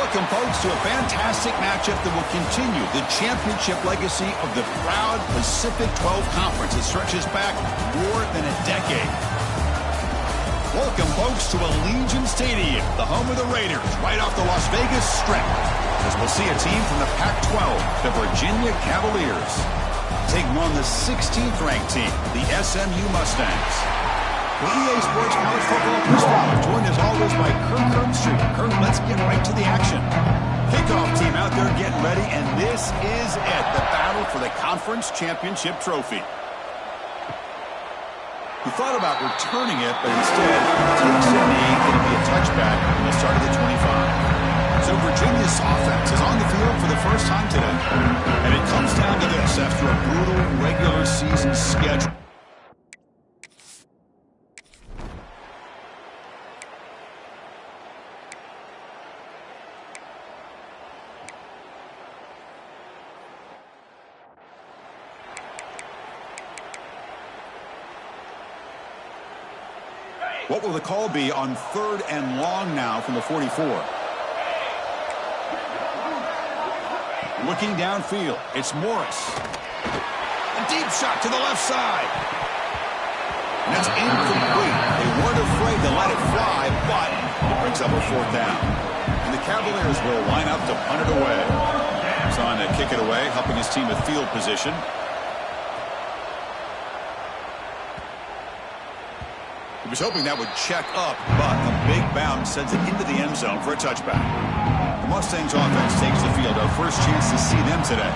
Welcome, folks, to a fantastic matchup that will continue the championship legacy of the proud Pacific 12 Conference. It stretches back more than a decade. Welcome, folks, to Allegiant Stadium, the home of the Raiders, right off the Las Vegas Strip, as we'll see a team from the Pac-12, the Virginia Cavaliers, taking on the 16th-ranked team, the SMU Mustangs. The EA Sports College Football Perspective, joined as always by Kirk Herbstreit. Kirk, let's get right to the action. Kickoff team out there getting ready, and this is it, the battle for the conference championship trophy. He thought about returning it, but instead takes a knee. Going to be a touchback from the start of the 25. So Virginia's offense is on the field for the first time today. And it comes down to this after a brutal regular season schedule. What will the call be on 3rd and long now from the 44? Looking downfield, it's Morris. A deep shot to the left side. And that's incomplete. They weren't afraid to let it fly, but it brings up a 4th down. And the Cavaliers will line up to punt it away. He's on to kick it away, helping his team with field position. He was hoping that would check up, but a big bounce sends it into the end zone for a touchback. The Mustangs offense takes the field. Our first chance to see them today.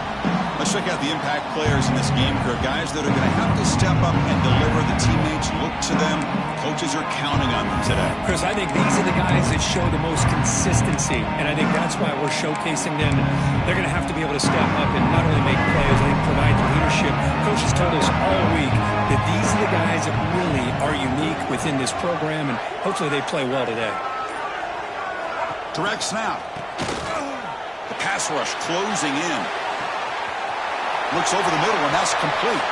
Let's check out the impact players in this game, Kirk. Guys that are going to have to step up and deliver. The teammates look to them. Coaches are counting on them today. Chris, I think these are the guys that show the most consistency, and I think that's why we're showcasing them. They're going to have to be able to step up and not only make plays, I think provide the leadership. Coach has told us all week that these are the guys that really are unique within this program, and hopefully they play well today. Direct snap. The pass rush closing in. Looks over the middle, and that's complete.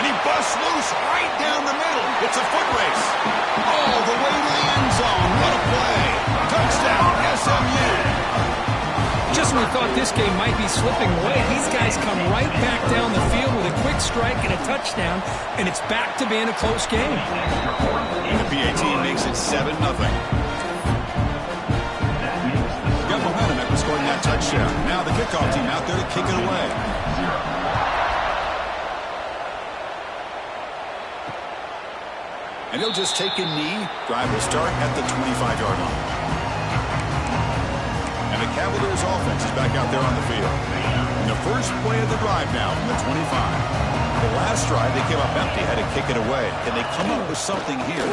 And he busts loose right down the middle. It's a foot race. All the way to the end zone. What a play. Touchdown, SMU. Just when we thought this game might be slipping away, these guys come right back down the field with a quick strike and a touchdown, and it's back to being a close game. And the PA team makes it 7-0. Got momentum after scoring that touchdown. Now the kickoff team out there to kick it away. And he'll just take a knee. Drive will start at the 25-yard line. And the Cavaliers offense is back out there on the field. And the first play of the drive now from the 25. The last drive, they came up empty, had to kick it away. Can they come up with something here?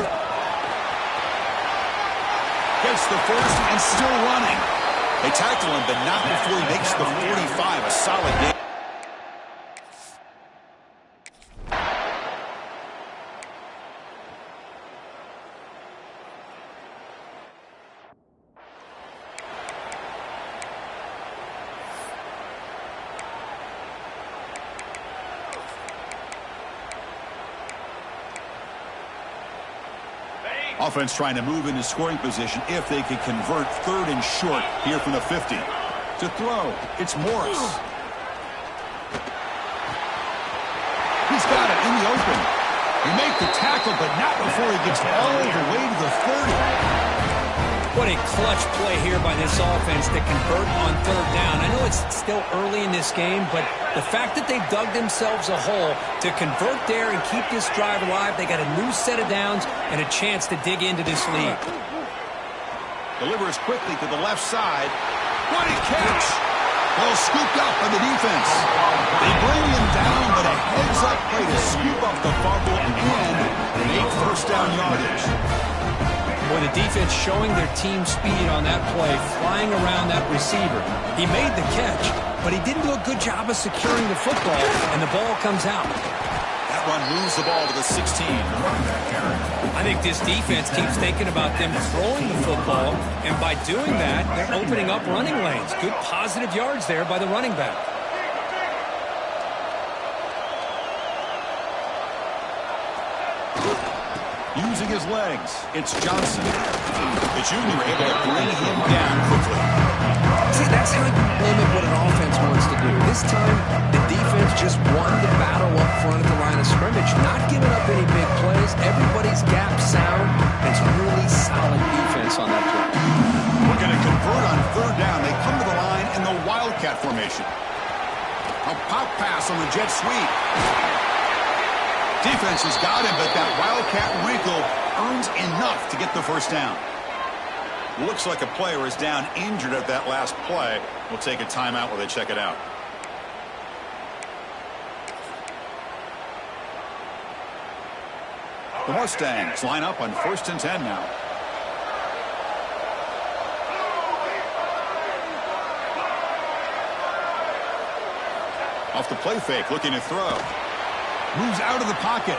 Gets the first and still running. They tackle him, but not before he makes the 45. A solid game. Offense trying to move into scoring position if they could convert 3rd and short here from the 50. To throw, it's Morris. He's got it in the open. He make the tackle, but not before he gets all the way to the 30. What a clutch play here by this offense to convert on 3rd down. I know it's still early in this game, but the fact that they dug themselves a hole to convert there and keep this drive alive, they got a new set of downs and a chance to dig into this lead. Delivers quickly to the left side. What a catch! Well scooped up by the defense. They bring him down, but a heads-up play to scoop up the fumble and make 1st down yardage. Boy, the defense showing their team speed on that play, flying around that receiver. He made the catch, but he didn't do a good job of securing the football, and the ball comes out. That run moves the ball to the 16. I think this defense keeps thinking about them throwing the football, and by doing that, they're opening up running lanes. Good positive yards there by the running back. Using his legs, it's Johnson. The junior able to bring him down quickly. See, that's how you limit what an offense wants to do. This time, the defense just won the battle up front at the line of scrimmage, not giving up any big plays. Everybody's gap sound. It's really solid defense on that play. Looking to convert on third down. They come to the line in the Wildcat formation. A pop pass on the jet sweep. Defense has got him, but that Wildcat wrinkle earns enough to get the first down. Looks like a player is down injured at that last play. We'll take a timeout while they check it out. The Mustangs line up on 1st and 10 now. Off the play fake, looking to throw. Moves out of the pocket.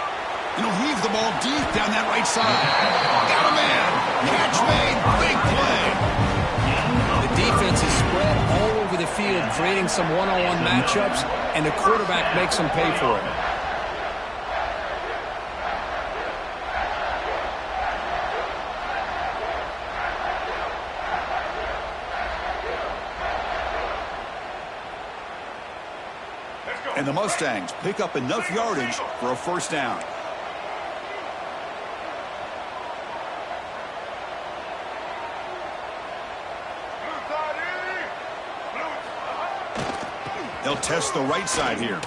And he'll heave the ball deep down that right side. Got a man. Catch made. Big play. The defense is spread all over the field, creating some one-on-one matchups, and the quarterback makes them pay for it. And the Mustangs pick up enough yardage for a first down. They'll test the right side here.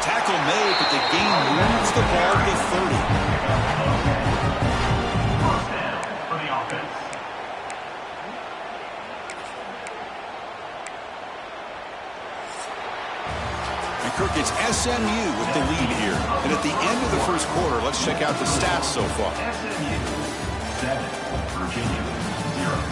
Tackle made, but the gain moves the ball to 30. Kirk, it's SMU with the lead here. And at the end of the first quarter, let's check out the stats so far. SMU 7, Virginia 0.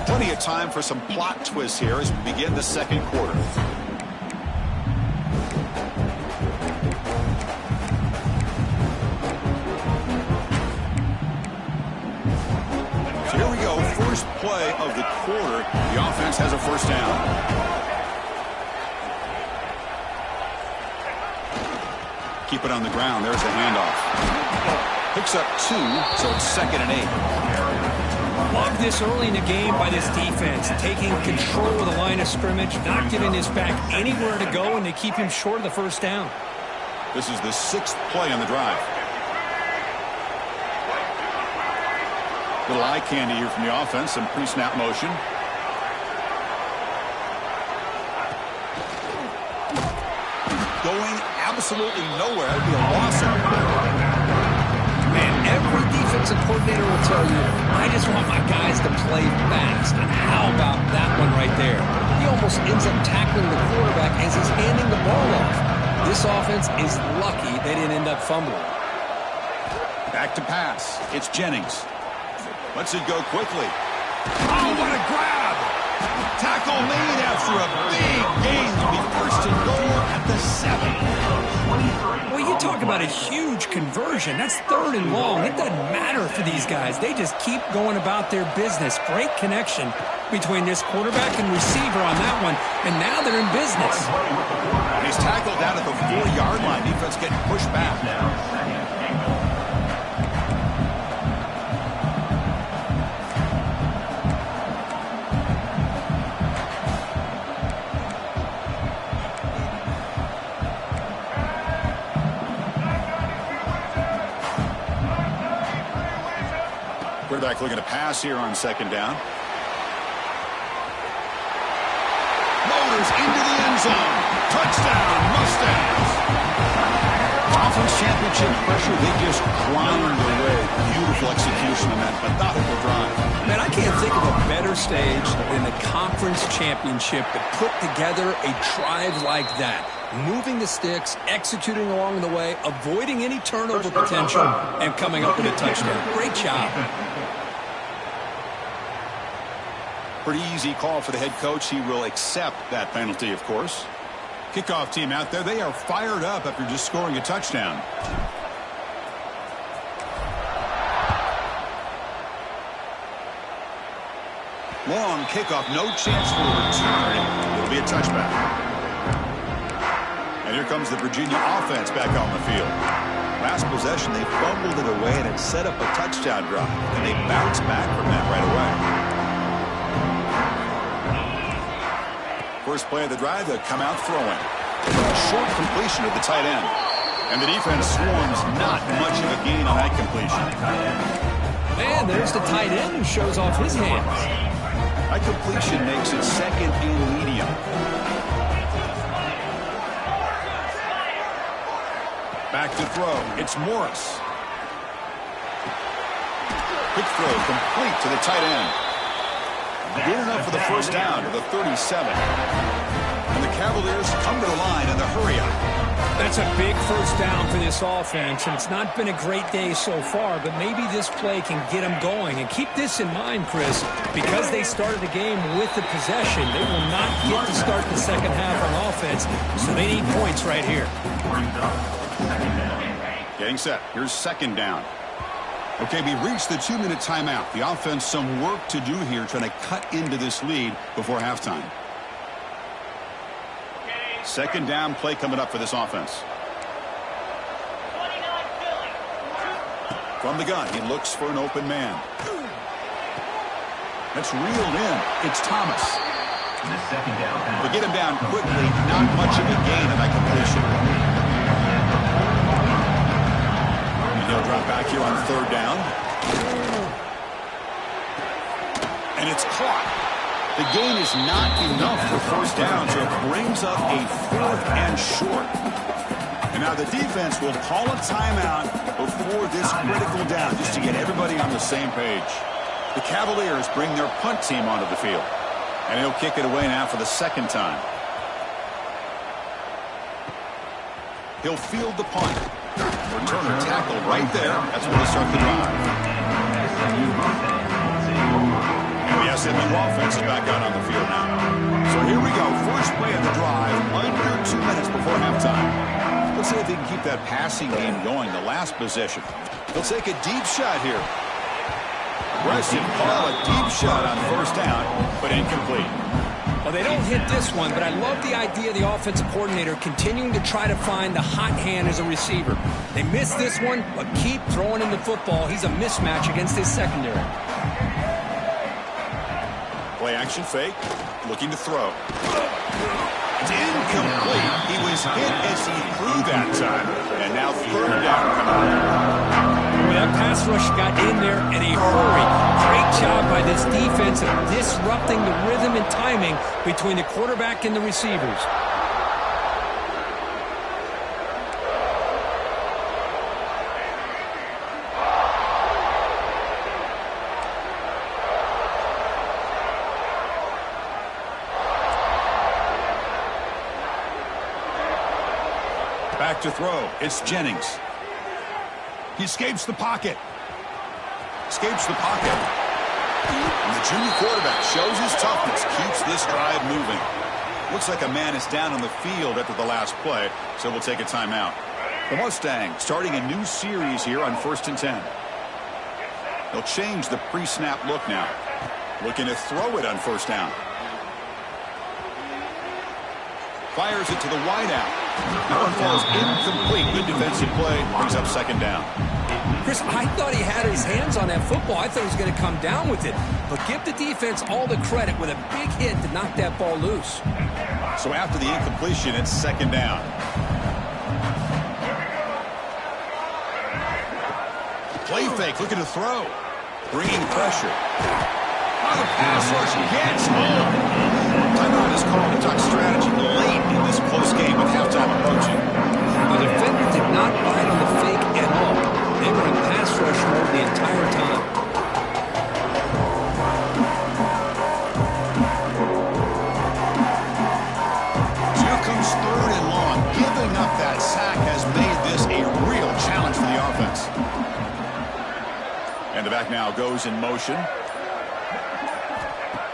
Plenty of time for some plot twists here as we begin the second quarter. Here we go, first play of the quarter. The offense has a first down. Keep it on the ground. There's the handoff. Picks up 2, so it's 2nd and 8. Love this early in the game by this defense, taking control of the line of scrimmage, not giving this back anywhere to go, and they keep him short of the first down. This is the 6th play on the drive. Little eye candy here from the offense, some pre-snap motion. Going absolutely nowhere. That would be a loss. Man, every defensive coordinator will tell you, I just want my guys to play fast. And how about that one right there? He almost ends up tackling the quarterback as he's handing the ball off. This offense is lucky they didn't end up fumbling. Back to pass. It's Jennings. Lets it go quickly. Oh, what a grab! Tackle made after a big gain to be first and goal at the 7. Well, you talk about a huge conversion. That's 3rd and long. It doesn't matter for these guys. They just keep going about their business. Great connection between this quarterback and receiver on that one, and now they're in business. He's tackled down at the 4-yard line. Defense getting pushed back. Quarterback looking to pass here on 2nd down. Motors into the end zone. Touchdown, Mustangs. Conference championship pressure, they just grind away. Beautiful execution on that methodical drive. Man, I can't think of a better stage than the conference championship to put together a drive like that. Moving the sticks, executing along the way, avoiding any turnover potential, and coming up with a touchdown. Great job. Pretty easy call for the head coach. He will accept that penalty, of course. Kickoff team out there. They are fired up after just scoring a touchdown. Long kickoff. No chance for a return. It'll be a touchback. And here comes the Virginia offense back on the field. Last possession, they fumbled it away, and it set up a touchdown drive. And they bounced back from that right away. First play of the drive, they'll come out throwing. A short completion of the tight end. And the defense swarms not much of a gain on that completion. Man, there's the tight end who shows off his hands. That completion makes it second and medium. Back to throw. It's Morris. Quick throw complete to the tight end. Good enough for the first down to the 37. And the Cavaliers come to the line in the hurry-up. That's a big first down for this offense, and it's not been a great day so far, but maybe this play can get them going. And keep this in mind, Chris, because they started the game with the possession, they will not get to start the second half on offense, so they need points right here. Getting set. Here's second down. Okay, we reached the 2-minute timeout. The offense some work to do here trying to cut into this lead before halftime. Second down play coming up for this offense. From the gun, he looks for an open man. That's reeled in. It's Thomas. They get him down quickly. Not much of a gain on that completion. He'll drop back here on third down. And it's caught. The gain is not enough for first down, so it brings up a fourth and short. And now the defense will call a timeout before this critical down, just to get everybody on the same page. The Cavaliers bring their punt team onto the field. And he'll kick it away now for the second time. He'll field the punt. Returner tackle right there. That's where they start the drive. And the SMU offense is back out on the field now. So here we go. First play of the drive. Under 2 minutes before halftime. Let's see if they can keep that passing game going. The last possession. They'll take a deep shot here. Aggressive call. A deep shot on first down, but incomplete. Well, they don't hit this one, but I love the idea of the offensive coordinator continuing to try to find the hot hand as a receiver. They missed this one, but keep throwing him the football. He's a mismatch against his secondary. Play action fake, looking to throw. It's incomplete. He was hit as he threw that time. And now third down coming up. That pass rush got in there in a hurry. Great job by this defense of disrupting the rhythm and timing between the quarterback and the receivers. Back to throw. It's Jennings. He escapes the pocket. Escapes the pocket. And the junior quarterback shows his toughness, keeps this drive moving. Looks like a man is down on the field after the last play, so we'll take a timeout. The Mustangs starting a new series here on 1st and 10. They'll change the pre-snap look now. Looking to throw it on first down. Fires it to the wideout. That one falls incomplete. Good defensive play. Brings up second down. Chris, I thought he had his hands on that football. I thought he was going to come down with it. But give the defense all the credit with a big hit to knock that ball loose. So after the incompletion, it's second down. Play fake, looking to throw. Bringing pressure. Oh, the pass rush gets home. Timeout is called to talk strategy late in this close game with halftime approaching. The defender did not bite on the fake at all. They were in pass rush mode the entire time. So here comes third and long. Giving up that sack has made this a real challenge for the offense. And the back now goes in motion.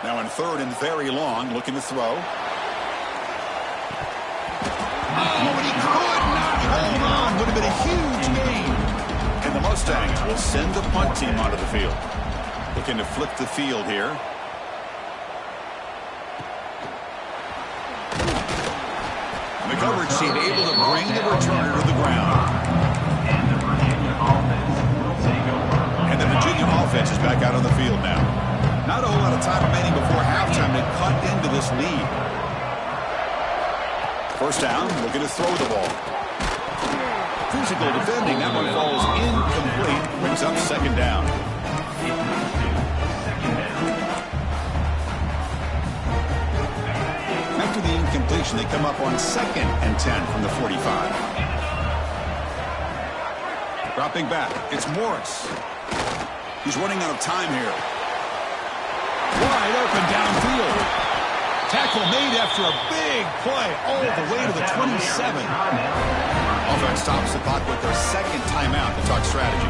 Now in third and very long, looking to throw. Oh, and he could not hold on. Would have been a huge gain. And the Mustangs will send the punt team onto the field. Looking to flip the field here. And the coverage team able to bring the returner to the ground. defense is back out on the field now. Not a whole lot of time remaining before halftime to cut into this lead. First down, looking to throw the ball. Physical defending. That one falls incomplete. Brings up second down. After the incompletion, they come up on 2nd and 10 from the 45. Dropping back, it's Morris. He's running out of time here. Wide open downfield. Tackle made after a big play all the way to the 27. Offense stops the clock with their second timeout to talk strategy.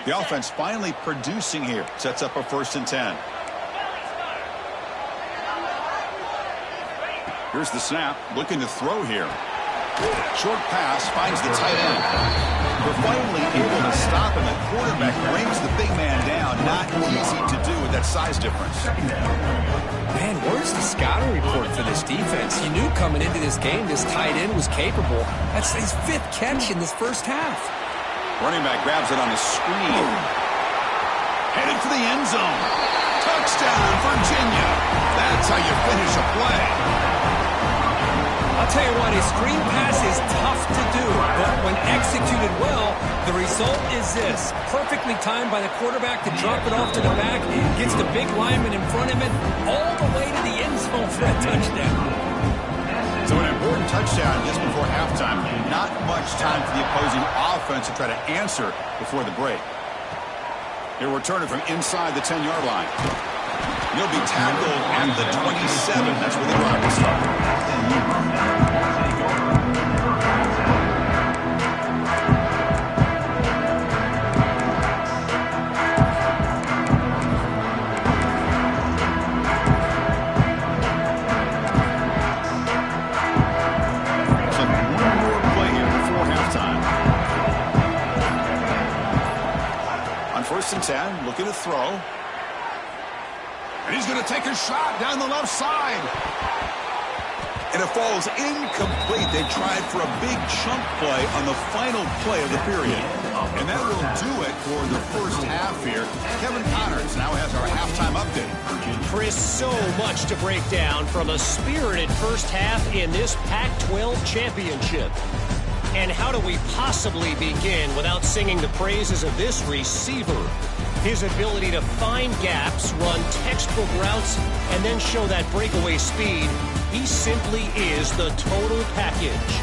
The offense finally producing here. Sets up a 1st and 10. Here's the snap. Looking to throw here. Short pass finds the tight end. They're finally able to stop him. The quarterback brings the big man down. Not easy to do with that size difference. Man, where's the scouting report for this defense? You knew coming into this game this tight end was capable. That's his 5th catch in this first half. Running back grabs it on the screen. Headed for the end zone. Touchdown, Virginia. That's how you finish a play. I'll tell you what, a screen pass is tough to do, but when executed well, the result is this. Perfectly timed by the quarterback to drop it off to the back, gets the big lineman in front of it, all the way to the end zone for a touchdown. So an important touchdown just before halftime. Not much time for the opposing offense to try to answer before the break. He'll return it from inside the 10-yard line. He'll be tackled at the 27. That's where the drive will start. First and 10, looking to throw. And he's going to take a shot down the left side. And it falls incomplete. They tried for a big chunk play on the final play of the period. And that will do it for the first half here. Kevin Connors now has our halftime update. Chris, so much to break down from a spirited first half in this Pac-12 championship. And how do we possibly begin without singing the praises of this receiver? His ability to find gaps, run textbook routes, and then show that breakaway speed. He simply is the total package.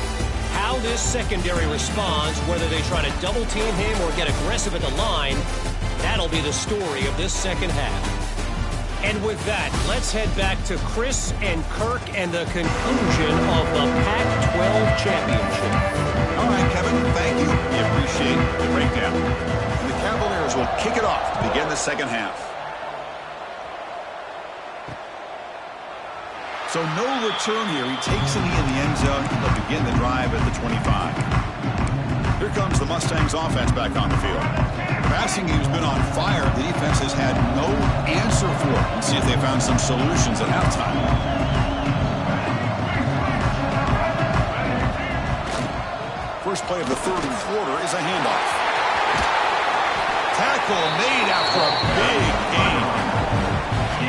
How this secondary responds, whether they try to double team him or get aggressive at the line, that'll be the story of this second half. And with that, let's head back to Chris and Kirk and the conclusion of the Pac-12 championship. All right, Kevin, thank you. We appreciate the breakdown. And the Cavaliers will kick it off to begin the second half. So no return here. He takes a knee in the end zone. They'll begin the drive at the 25. Here comes the Mustangs offense back on the field. Passing game's been on fire. The defense has had no answer for it. Let's see if they found some solutions at halftime. First play of the third quarter is a handoff. Tackle made after a big gain.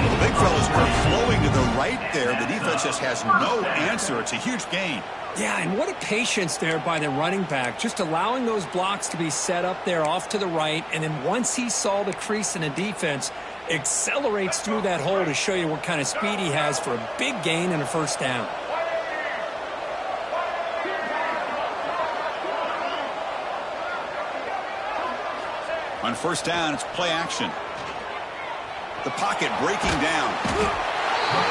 The big fellas are flowing to the right there. The defense just has no answer. It's a huge gain. Yeah, and what a patience there by the running back, just allowing those blocks to be set up there off to the right, and then once he saw the crease in the defense, accelerates through that hole to show you what kind of speed he has for a big gain and a first down. On first down, it's play action. The pocket breaking down.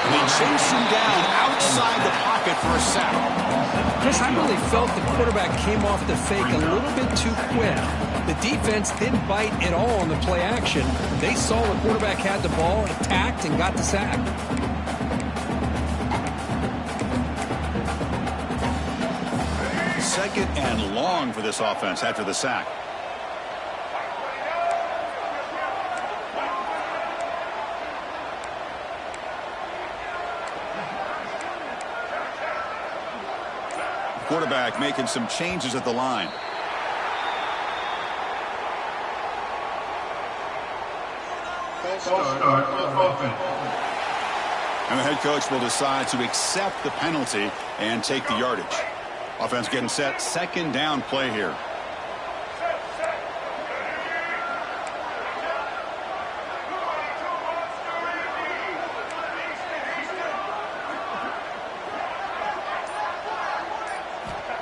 And they chase him down outside the pocket for a sack. Chris, I really felt the quarterback came off the fake a little bit too quick. The defense didn't bite at all on the play action. They saw the quarterback had the ball, attacked, and got the sack. Second and long for this offense after the sack. Quarterback making some changes at the line. Start offense. And the head coach will decide to accept the penalty and take the yardage. Offense getting set. Second down play here.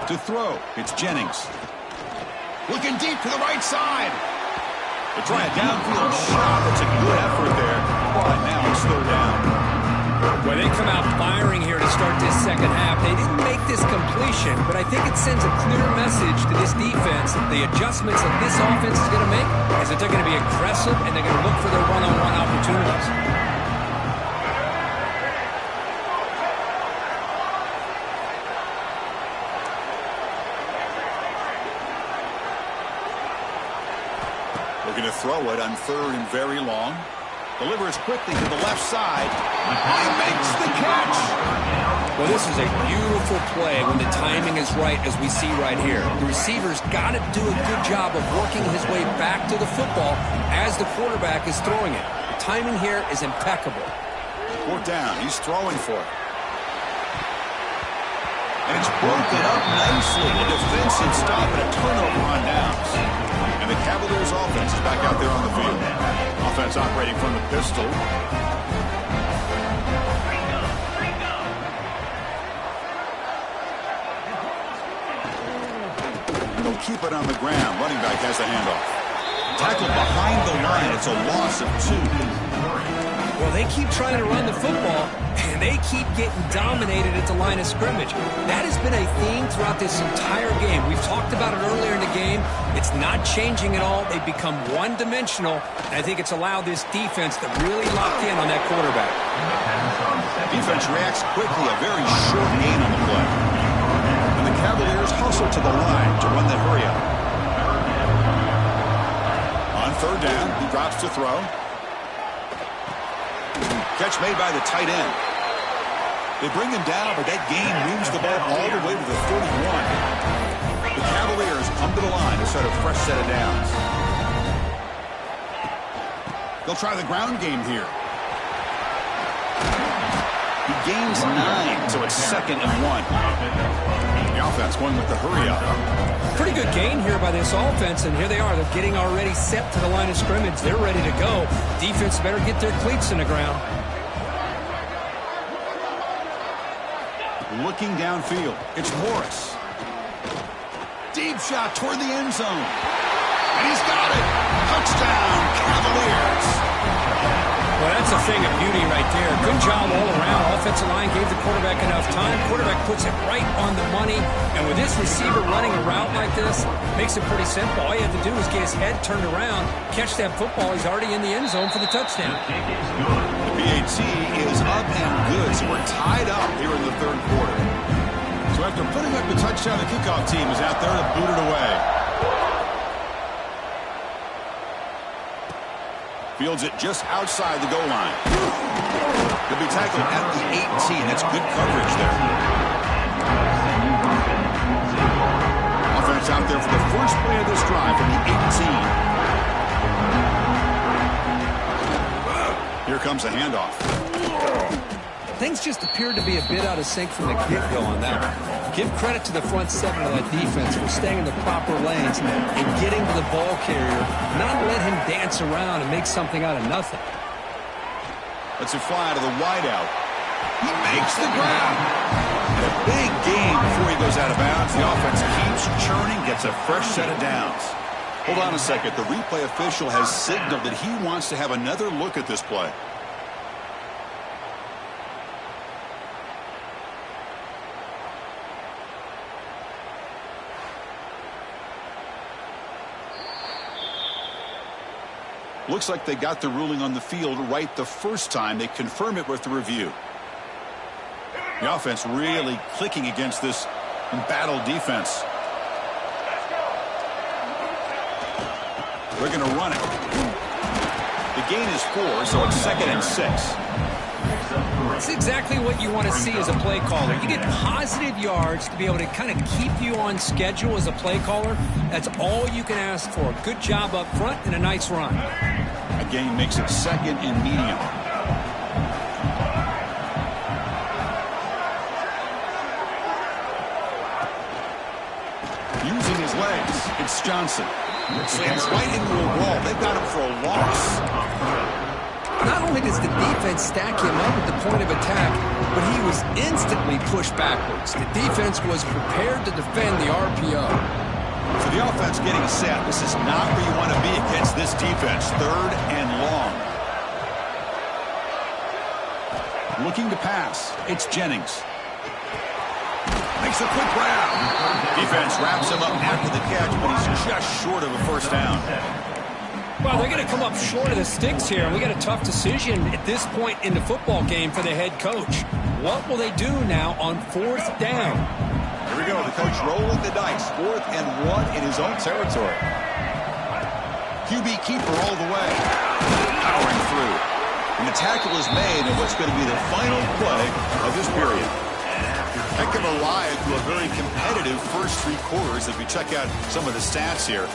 To throw, it's Jennings. Looking deep to the right side. They try a downfield shot. That's a good effort there. But now it's third down. Well, they come out firing here to start this second half. They didn't make this completion, but I think it sends a clear message to this defense that the adjustments that this offense is going to make is that they're going to be aggressive and they're going to look for their one-on-one opportunities. Looking to throw it on third and very long. Delivers quickly to the left side. He makes the catch. Well, this is a beautiful play when the timing is right, as we see right here. The receiver's got to do a good job of working his way back to the football as the quarterback is throwing it. The timing here is impeccable. Fourth down. He's throwing for it. And it's broken up nicely. A defensive stop and a turnover on downs. And the Cavaliers offense is back out there on the field. Offense operating from the pistol. They'll keep it on the ground. Running back has the handoff. Tackled behind the line. It's a loss of 2. Well, they keep trying to run the football, and they keep getting dominated at the line of scrimmage. That has been a theme throughout this entire game. We've talked about it earlier in the game. It's not changing at all. They've become one-dimensional, and I think it's allowed this defense to really lock in on that quarterback. Defense reacts quickly. A very short gain on the play. And the Cavaliers hustle to the line to run the hurry-up. On third down, he drops to throw. Catch made by the tight end. They bring him down, but that gain moves the ball all the way to the 31. The Cavaliers come to the line to start a fresh set of downs. They'll try the ground game here. He gains 9, so it's 2nd and 1. The offense going with the hurry-up. Pretty good gain here by this offense, and here they are. They're getting already set to the line of scrimmage. They're ready to go. Defense better get their cleats in the ground. Looking downfield, it's Morris. Deep shot toward the end zone. And he's got it. Touchdown, Cavaliers. Well, that's a thing of beauty right there. Good job all around. Offensive line gave the quarterback enough time. Quarterback puts it right on the money. And with this receiver running a route like this, makes it pretty simple. All you have to do is get his head turned around, catch that football. He's already in the end zone for the touchdown. The PAT is up and good, so we're tied up here in the third quarter. So after putting up the touchdown, the kickoff team is out there to boot it away. Fields it just outside the goal line. He'll be tackled at the 18. That's good coverage there. Offense out there for the first play of this drive from the 18. Here comes a handoff. Things just appeared to be a bit out of sync from the get-go on that one. Give credit to the front seven of that defense for staying in the proper lanes and getting to the ball carrier, not let him dance around and make something out of nothing. Let's it fly to the wideout. He makes the ground. And a big gain before he goes out of bounds. The offense keeps churning, gets a fresh set of downs. Hold on a second. The replay official has signaled that he wants to have another look at this play. Looks like they got the ruling on the field right the first time. They confirm it with the review. The offense really clicking against this embattled defense. They're going to run it. The gain is 4, so it's 2nd and 6. That's exactly what you want to see as a play caller. You get positive yards to be able to kind of keep you on schedule as a play caller. That's all you can ask for. Good job up front and a nice run. A gain makes it second and medium. Using his legs, it's Johnson. Slams right into a wall. They've got him for a loss. Not only does the defense stack him up at the point of attack, but he was instantly pushed backwards. The defense was prepared to defend the RPO. So the offense getting set. This is not where you want to be against this defense. Third and long. Looking to pass. It's Jennings. Makes a quick grab. Defense wraps him up after the catch, but he's just short of a first down. Well, they're going to come up short of the sticks here, and we got a tough decision at this point in the football game for the head coach. What will they do now on fourth down? Here we go. The coach rolling the dice. 4th and 1 in his own territory. QB keeper all the way. Powering through. And the tackle is made in what's going to be the final play of this period. Heck of a ride to a very competitive first 3 quarters as we check out some of the stats here.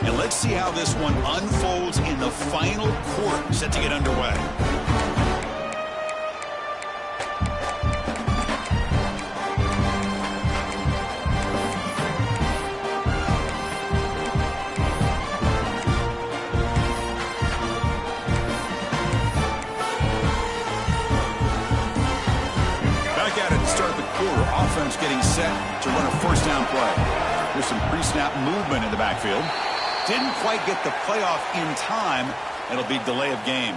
And let's see how this one unfolds in the final quarter, set to get underway. Offense getting set to run a first down play. There's some pre-snap movement in the backfield. Didn't quite get the playoff in time. It'll be delay of game.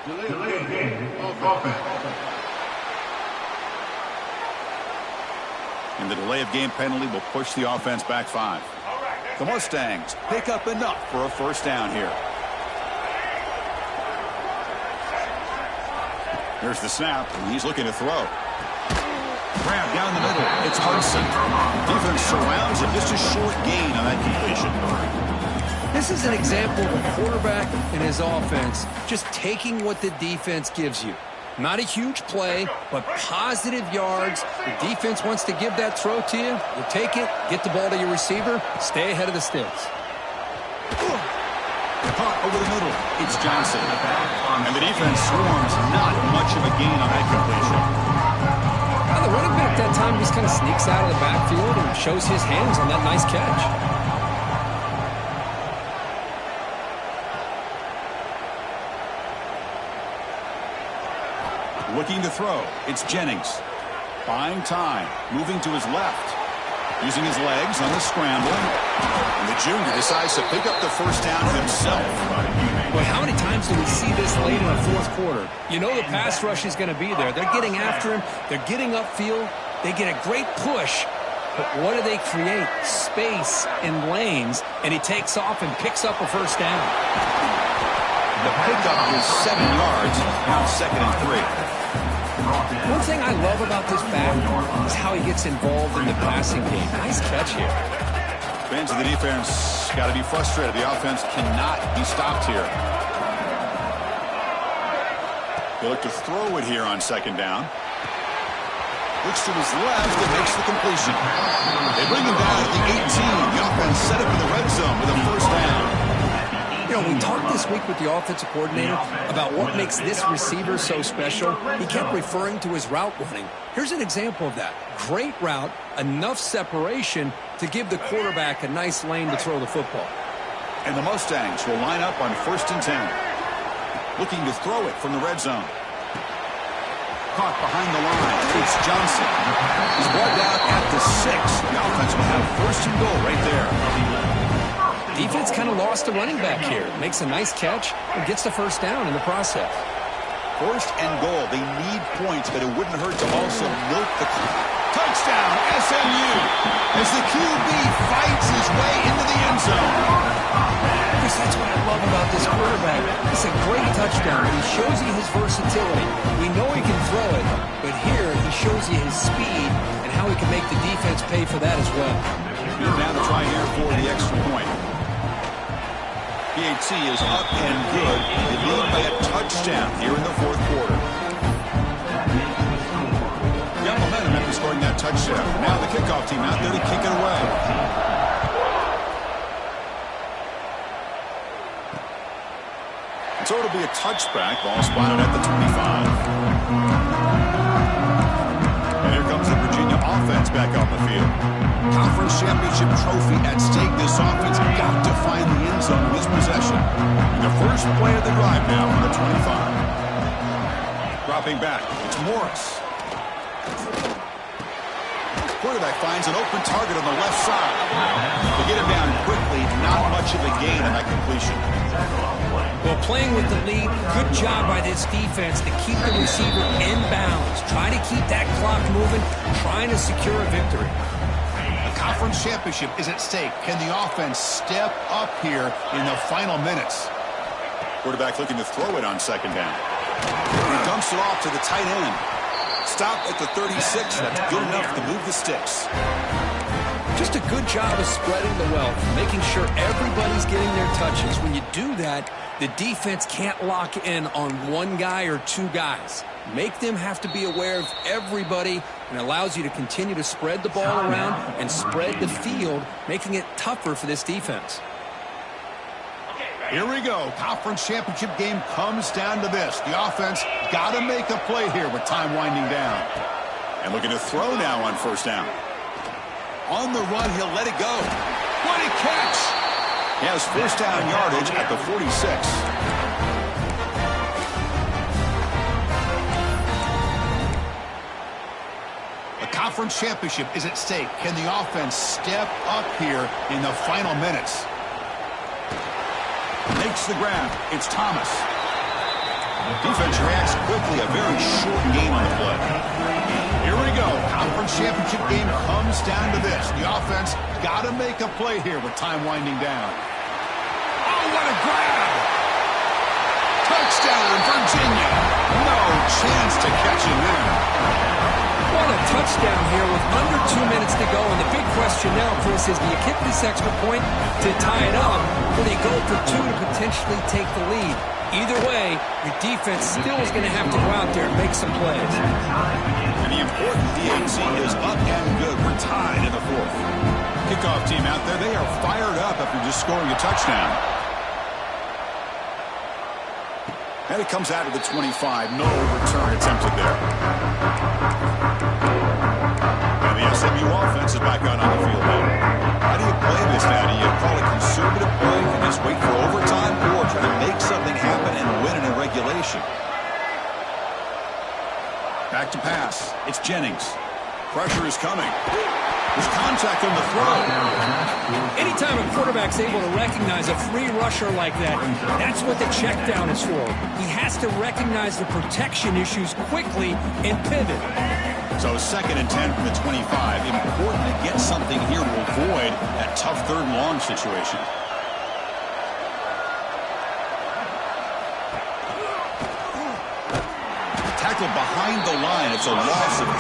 Delay of game. Offense. And the delay of game penalty will push the offense back 5. The Mustangs pick up enough for a first down here. There's the snap, and he's looking to throw. Grab down the middle. It's Hudson. Defense surrounds him. Just a short gain on that completion. This is an example of a quarterback and his offense just taking what the defense gives you. Not a huge play, but positive yards. The defense wants to give that throw to you. You take it, get the ball to your receiver, stay ahead of the sticks. Caught over the middle. It's Johnson. And the defense swarms. Not much of a gain on that completion. The running back that time just kind of sneaks out of the backfield and shows his hands on that nice catch. Looking to throw. It's Jennings. Buying time. Moving to his left. Using his legs on the scramble. And the junior decides to pick up the first down himself. Boy, how many times do we see this late in the fourth quarter? You know the pass rush is going to be there. They're getting after him. They're getting upfield. They get a great push. But what do they create? Space in lanes. And he takes off and picks up a first down. The pickup is 7 yards. Now 2nd and 3. One thing I love about this back is how he gets involved in the passing game. Nice catch here. Fans of the defense got to be frustrated. The offense cannot be stopped here. They look to throw it here on 2nd down. Looks to his left and makes the completion. They bring him down at the 18. The offense set up in the red zone with a first down. You know, we talked this week with the offensive coordinator about what makes this receiver so special. He kept referring to his route running. Here's an example of that. Great route, enough separation to give the quarterback a nice lane to throw the football. And the Mustangs will line up on 1st and 10. Looking to throw it from the red zone. Caught behind the line. It's Johnson. He's brought down at the 6. The offense will have 1st and goal right there. Defense kind of lost a running back here. Makes a nice catch and gets the first down in the process. 1st and goal. They need points, but it wouldn't hurt to also milk the clock. Touchdown, SMU, as the QB fights his way into the end zone. Chris, that's what I love about this quarterback. It's a great touchdown. He shows you his versatility. We know he can throw it, but here he shows you his speed and how he can make the defense pay for that as well. Now to try here for the extra point. PHC is up and good. They lead by a touchdown here in the fourth quarter. Got momentum after scoring that touchdown. Now the kickoff team out there to kick it away. So it'll be a touchback. Ball spotted at the 25. And here comes the Virginia offense back on the field. Conference championship trophy at stake. This offense got to find the end zone in this possession. And the first play of the drive now from the 25. Dropping back. It's Morris. Quarterback finds an open target on the left side. They get him down quickly. Not much of a gain on that completion. Well, playing with the lead, good job by this defense to keep the receiver in bounds. Try to keep that clock moving, trying to secure a victory. The conference championship is at stake. Can the offense step up here in the final minutes? Quarterback looking to throw it on second down. He dumps it off to the tight end. Stop at the 36. That's good enough to move the sticks. Just a good job of spreading the wealth, making sure everybody's getting their touches. When you do that, the defense can't lock in on one guy or two guys. Make them have to be aware of everybody, and allows you to continue to spread the ball around and spread the field, making it tougher for this defense. Here we go. Conference championship game comes down to this. The offense got to make a play here with time winding down. And looking to throw now on first down. On the run, he'll let it go. What a catch! He has first down yardage at the 46. The conference championship is at stake. Can the offense step up here in the final minutes? Makes the grab. It's Thomas. Defense reacts quickly. A very short game on the play. Here we go. Conference championship game comes down to this. The offense got to make a play here with time winding down. Oh, what a grab! Touchdown, Virginia. No chance to catch him there. What a touchdown here with under 2 minutes to go. And the big question now, Chris, is do you kick this extra point to tie it up, or do you go for two to potentially take the lead? Either way, your defense still is going to have to go out there and make some plays. And the important DHC is up and good. We're tied in the fourth. Kickoff team out there, they are fired up after just scoring a touchdown. And it comes out of the 25. No return attempted there. And the SMU offense is back out on the field now. How do you play this now? Do you call it conservative play and just wait for overtime, or try to make something happen and win it in regulation? Back to pass. It's Jennings. Pressure is coming. There's contact on the throw. Anytime a quarterback's able to recognize a free rusher like that, that's what the check down is for. He has to recognize the protection issues quickly and pivot. So 2nd and 10 from the 25. Important to get something here to avoid that tough third and long situation. Tackle behind the line. It's a loss of 2.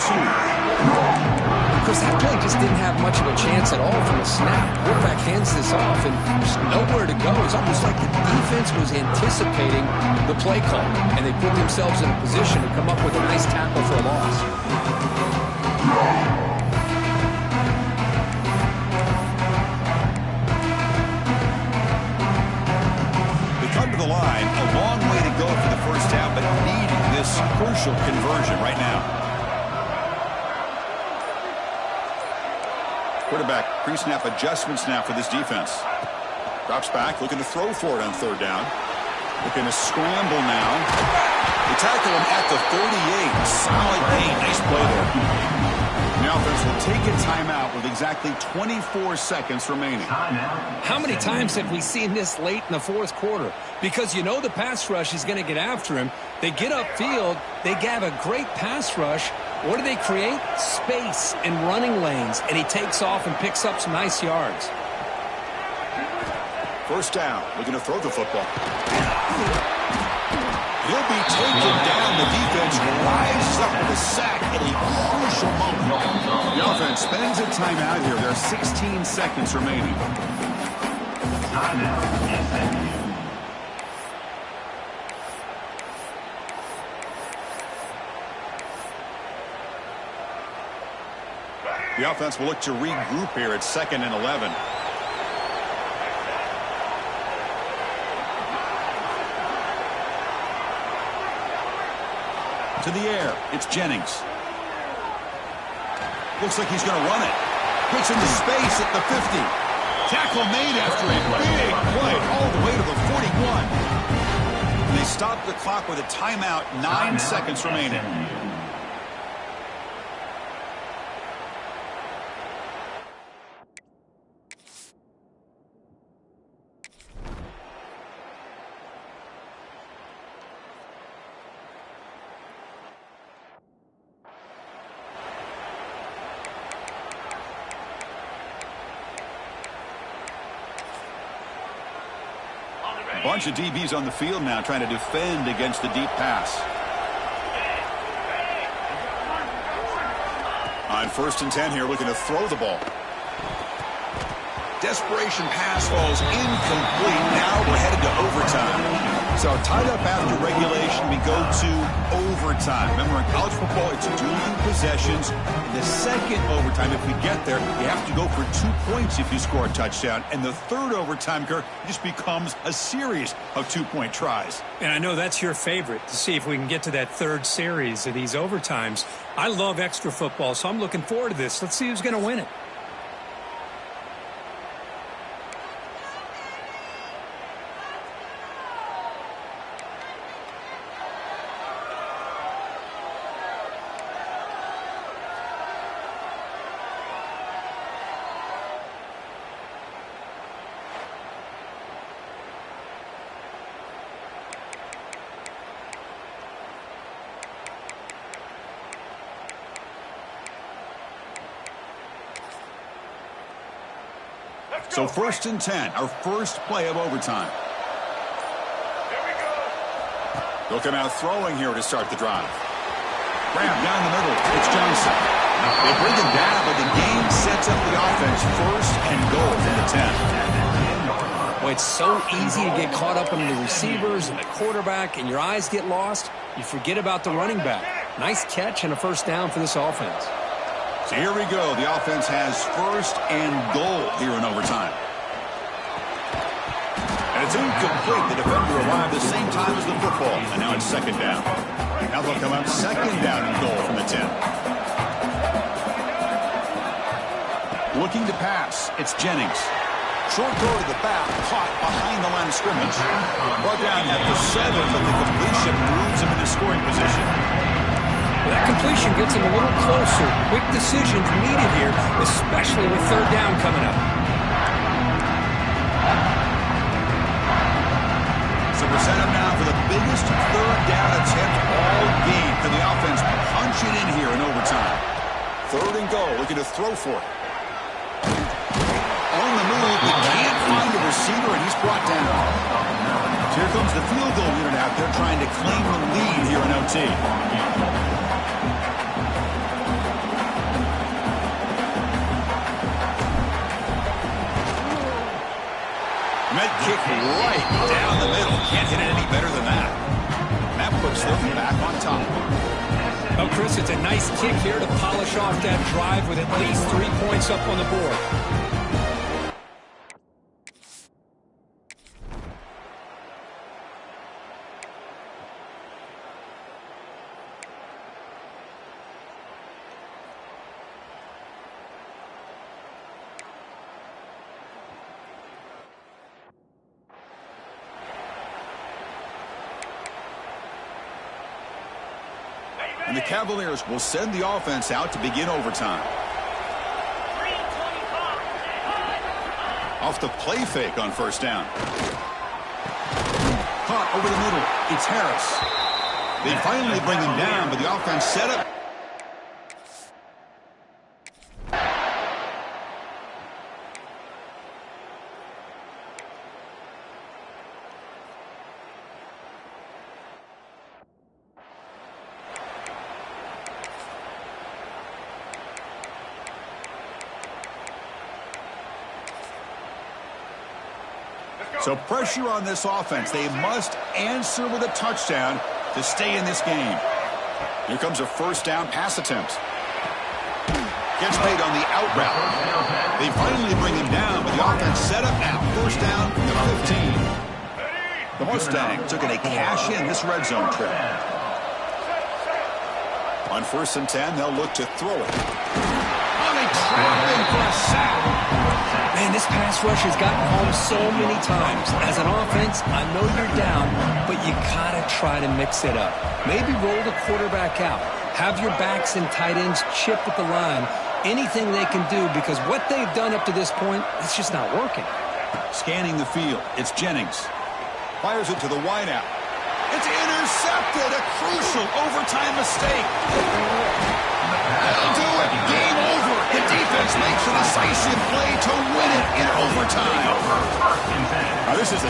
Because that play just didn't have much of a chance at all from the snap. Quarterback hands this off and there's nowhere to go. It's almost like the defense was anticipating the play call, and they put themselves in a position to come up with a nice tackle for a loss. They come to the line. A long way to go for the first down, but needing this crucial conversion right now. Quarterback pre-snap adjustments now for this defense. Drops back, looking to throw for it on third down. Looking to scramble now. They tackle him at the 38. Solid gain. Nice play there. The offense will take a timeout with exactly 24 seconds remaining. How many times have we seen this late in the fourth quarter? Because you know the pass rush is going to get after him. They get upfield. They have a great pass rush. What do they create? Space and running lanes. And he takes off and picks up some nice yards. First down, looking to throw the football. He'll be taken down. The defense rises up with a sack at a crucial moment. The offense spends a timeout here. There are 16 seconds remaining. The offense will look to regroup here at 2nd and 11. To the air, it's Jennings. Looks like he's going to run it. Puts into space at the 50. Tackle made after a big play all the way to the 41. And they stop the clock with a timeout, 9 seconds remaining. A bunch of DBs on the field now trying to defend against the deep pass. On 1st and 10 here, looking to throw the ball. Desperation pass falls incomplete. Now we're headed to overtime. So tied up after regulation, we go to overtime. Remember, in college football, it's dueling possessions. In the second overtime, if we get there, you have to go for 2 points if you score a touchdown. And the third overtime, Kirk, just becomes a series of 2-point tries. And I know that's your favorite, to see if we can get to that third series of these overtimes. I love extra football, so I'm looking forward to this. Let's see who's going to win it. So 1st and 10, our first play of overtime. They'll come out throwing here to start the drive. Grab down the middle. It's Johnson. They bring him down, but the game sets up the offense 1st and goal from the 10. Well, it's so easy to get caught up in the receivers and the quarterback, and your eyes get lost. You forget about the running back. Nice catch and a first down for this offense. So here we go. The offense has 1st and goal here in overtime. And it's incomplete. The defender arrived the same time as the football. And now it's 2nd down. Now they'll come out 2nd down and goal from the 10. Looking to pass. It's Jennings. Short throw to the back. Caught behind the line of scrimmage. Brought down at the 7, but the completion moves him into scoring position. That completion gets him a little closer. Quick decisions needed here, especially with 3rd down coming up. So we're set up now for the biggest 3rd down attempt all game. Can the offense punch it in here in overtime? 3rd and goal, looking to throw for it. On the move, he can't find a receiver, and he's brought down. So here comes the field goal unit out there trying to claim the lead here in OT. Kick right down the middle. Can't hit it any better than that. That puts them back on top. Oh, Chris, it's a nice kick here to polish off that drive with at least 3 points up on the board. And the Cavaliers will send the offense out to begin overtime. Off the play fake on 1st down. Caught over the middle. It's Harris. They finally bring him down, but the offense set up. So pressure on this offense. They must answer with a touchdown to stay in this game. Here comes a first down pass attempt. Gets made on the out route. They finally bring him down, but the offense set up now. First down from the 15. The Mustangs looking to cash in this red zone trip. On 1st and 10, they'll look to throw it. Oh, they trap him for a sack. Man, this pass rush has gotten home so many times. As an offense, I know you're down, but you gotta try to mix it up. Maybe roll the quarterback out. Have your backs and tight ends chip at the line. Anything they can do, because what they've done up to this point, it's just not working. Scanning the field, it's Jennings. Fires it to the wideout. It's intercepted. A crucial overtime mistake. That'll do it. Game over. The defense makes a decisive play to win it in overtime. Now, this is the